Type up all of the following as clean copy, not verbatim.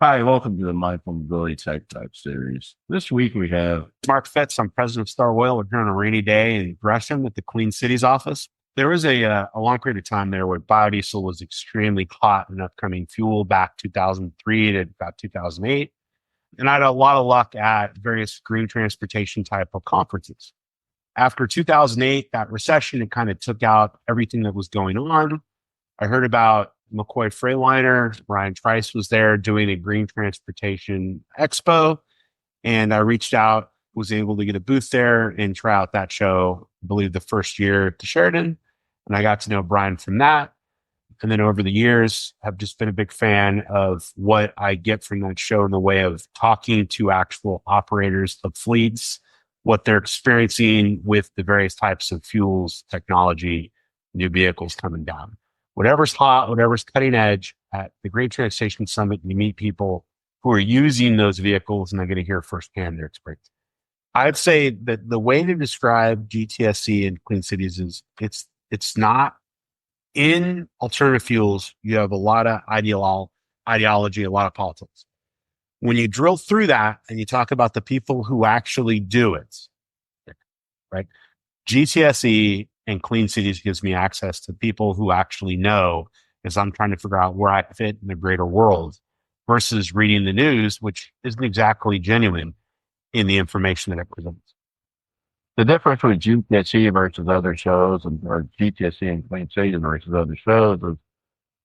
Hi, welcome to the Mindful Mobility Tech Type series. This week we have Mark Fitz. I'm president of Star Oil. We're here on a rainy day in Gresham at the Clean Cities office. There was a long period of time there where biodiesel was extremely hot and upcoming fuel back 2003 to about 2008. And I had a lot of luck at various green transportation type of conferences. After 2008, that recession, it kind of took out everything that was going on. I heard about McCoy Freightliner. Ryan Trice was there doing a green transportation expo. And I reached out, was able to get a booth there and try out that show, I believe the first year to Sheridan. And I got to know Brian from that. And then over the years, have just been a big fan of what I get from that show in the way of talking to actual operators of fleets, what they're experiencing with the various types of fuels, technology, new vehicles coming down. Whatever's hot, whatever's cutting edge at the Great Transportation Summit, you meet people who are using those vehicles and they're going to hear firsthand their experience. I'd say that the way to describe GTSE and clean cities is it's not in alternative fuels. You have a lot of ideology, a lot of politics. When you drill through that and you talk about the people who actually do it, right? GTSE and Clean Cities gives me access to people who actually know as I'm trying to figure out where I fit in the greater world versus reading the news, which isn't exactly genuine in the information that it presents. the difference with GTSE versus other shows, or GTSE and Clean Cities versus other shows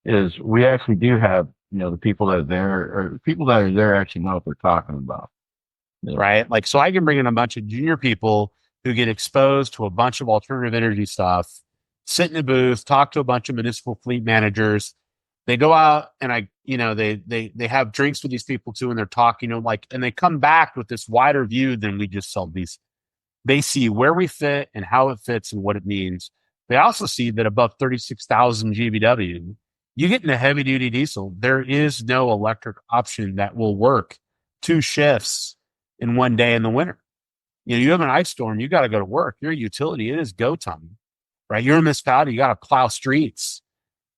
is we actually do have, the people that are there, or people that are there actually know what they're talking about. Right? Like, so I can bring in a bunch of junior people who get exposed to a bunch of alternative energy stuff, sit in a booth, talk to a bunch of municipal fleet managers. They go out and they have drinks with these people too, and they're talking, and they come back with this wider view than we just sold these. They see where we fit and how it fits and what it means. They also see that above 36,000 GVW, you get into heavy duty diesel. There is no electric option that will work 2 shifts in one day in the winter. You have an ice storm, you got to go to work. You're a utility, it is go time, right? You're a municipality, you got to plow streets.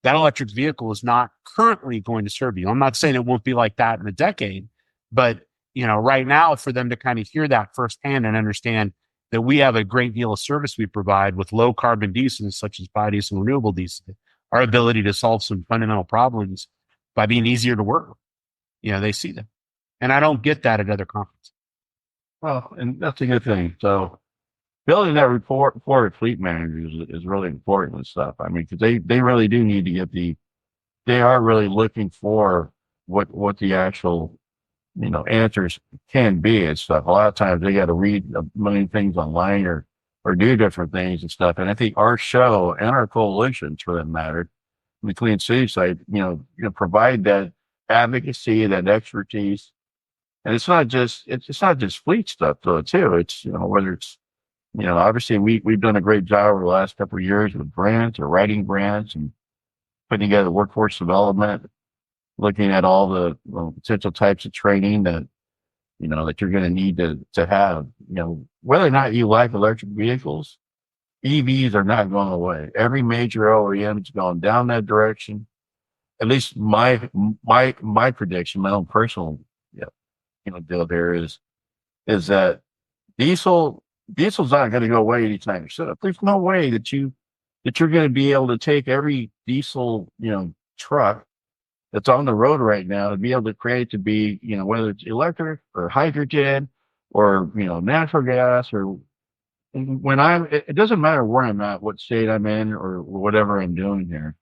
That electric vehicle is not currently going to serve you. I'm not saying it won't be like that in a decade, but right now, for them to kind of hear that firsthand and understand that we have a great deal of service we provide with low carbon diesel, such as biodiesel and renewable diesel, our ability to solve some fundamental problems by being easier to work with. They see that. And I don't get that at other conferences. Well, and that's a good thing. So building that report for fleet managers is really important and stuff. I mean, because they really do need to get they are really looking for what the actual, answers can be and stuff. A lot of times they got to read a million things online or do different things and stuff. And I think our show and our coalitions, for that matter, the Clean City side, provide that advocacy, that expertise. And it's not just fleet stuff though too. It's whether it's obviously we've done a great job over the last couple of years with grants or writing grants and putting together workforce development, looking at all the potential types of training that that you're going to need to have. Whether or not you like electric vehicles, EVs are not going away. Every major OEM is going down that direction. At least my prediction, my own personal deal there is that diesel's not going to go away anytime soon. There's no way that you're going to be able to take every diesel truck that's on the road right now to be able to create to be whether it's electric or hydrogen or natural gas or it doesn't matter where I'm at, what state I'm in or whatever I'm doing here.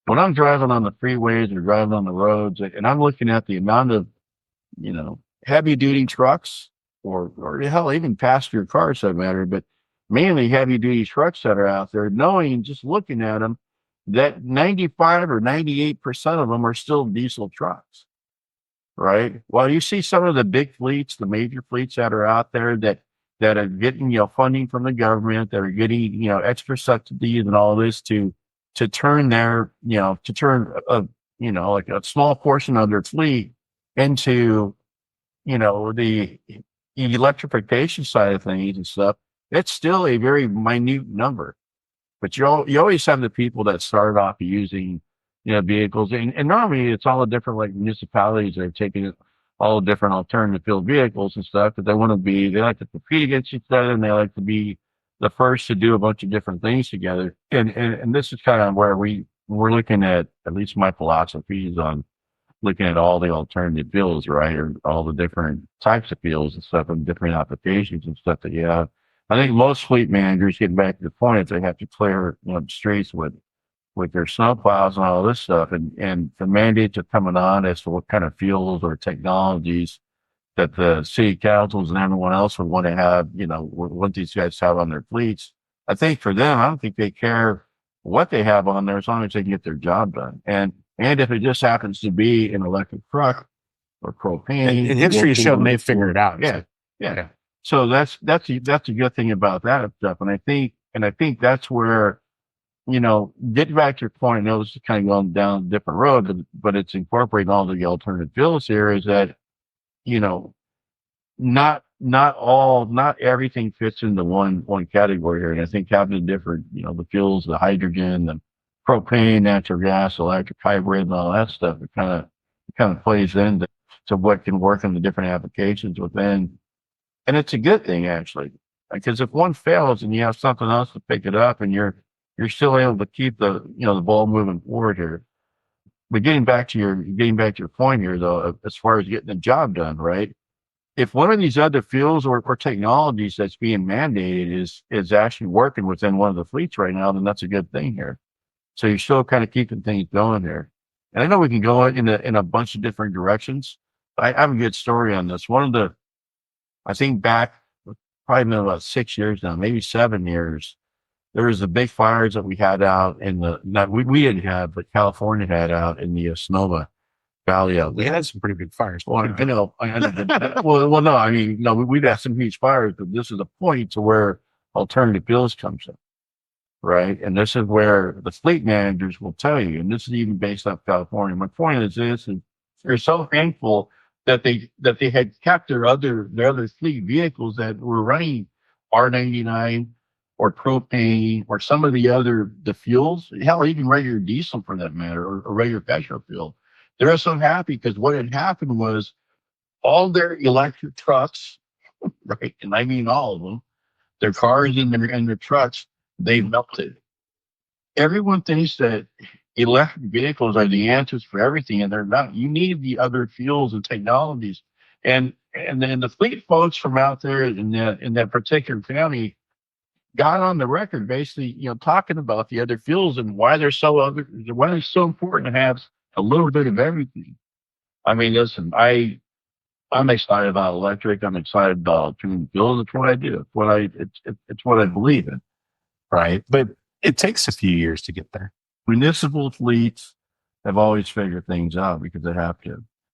When I'm driving on the freeways or driving on the roads and I'm looking at the amount of heavy duty trucks or hell, even passenger cars, that matter, but mainly heavy duty trucks that are out there, knowing, just looking at them, that 95 or 98% of them are still diesel trucks, right? Well, you see some of the big fleets, the major fleets that are out there that are getting, funding from the government, that are getting, extra subsidies and all this to turn their, like a small portion of their fleet into, the electrification side of things and stuff. It's still a very minute number, but you always have the people that start off using, vehicles, and normally it's all the different like municipalities that are taking it all the different alternative fuel vehicles and stuff, because they like to compete against each other, and they like to be the first to do a bunch of different things together. And this is kind of where we're looking at least my philosophy is on looking at all the alternative fuels, right? Or all the different types of fuels and stuff and different applications and stuff that you have. I think most fleet managers, getting back to the point, is they have to clear, the streets with their snowplows and all this stuff. And the mandates are coming on as to what kind of fuels or technologies that the city councils and everyone else would want to have, what these guys have on their fleets. I think for them, I don't think they care what they have on there as long as they can get their job done. And if it just happens to be an electric truck or propane, and history has shown they figure it out. Yeah, yeah. So that's a good thing about that stuff. And I think that's where, getting back to your point, I know this is kind of going down a different road, but it's incorporating all the alternative fuels here is that, you know, not everything fits into one category here. And I think having the different, the fuels, the hydrogen, the propane, natural gas, electric hybrid, and all that stuff, it kind of plays into what can work in the different applications within. And it's a good thing actually, because if one fails and you have something else to pick it up, and you're still able to keep the ball moving forward here. But getting back to your point here though, as far as getting the job done, right? If one of these other fuels or technologies that's being mandated is actually working within one of the fleets right now, then that's a good thing here. So you're still kind of keeping things going here. And I know we can go in a bunch of different directions. I have a good story on this. I think back probably been about 6 years now, maybe 7 years. There was the big fires that we had out in we didn't have, but California had out in the Sonoma Valley out We there. had some pretty big fires. Well, I know. Well, no, I mean, no, we've had some huge fires, but this is a point to where alternative fuels comes in, right? And this is where the fleet managers will tell you, and this is even based off California. My point is this, and they're so thankful that they had kept their other fleet vehicles that were running R99 or propane or some of the fuels, hell, even regular diesel for that matter, or regular petrol fuel. They're so happy because what had happened was all their electric trucks, right? And I mean all of them, their cars and their trucks, they melted. Everyone thinks that electric vehicles are the answers for everything, and they're not. You need the other fuels and technologies. And then the fleet folks from out there in that particular county got on the record basically, talking about the other fuels and why why it's so important to have a little bit of everything. I mean, listen, I'm excited about electric. I'm excited about alternative fuels. It's what I do. It's what I believe in. Right. But it takes a few years to get there. Municipal fleets have always figured things out because they have to.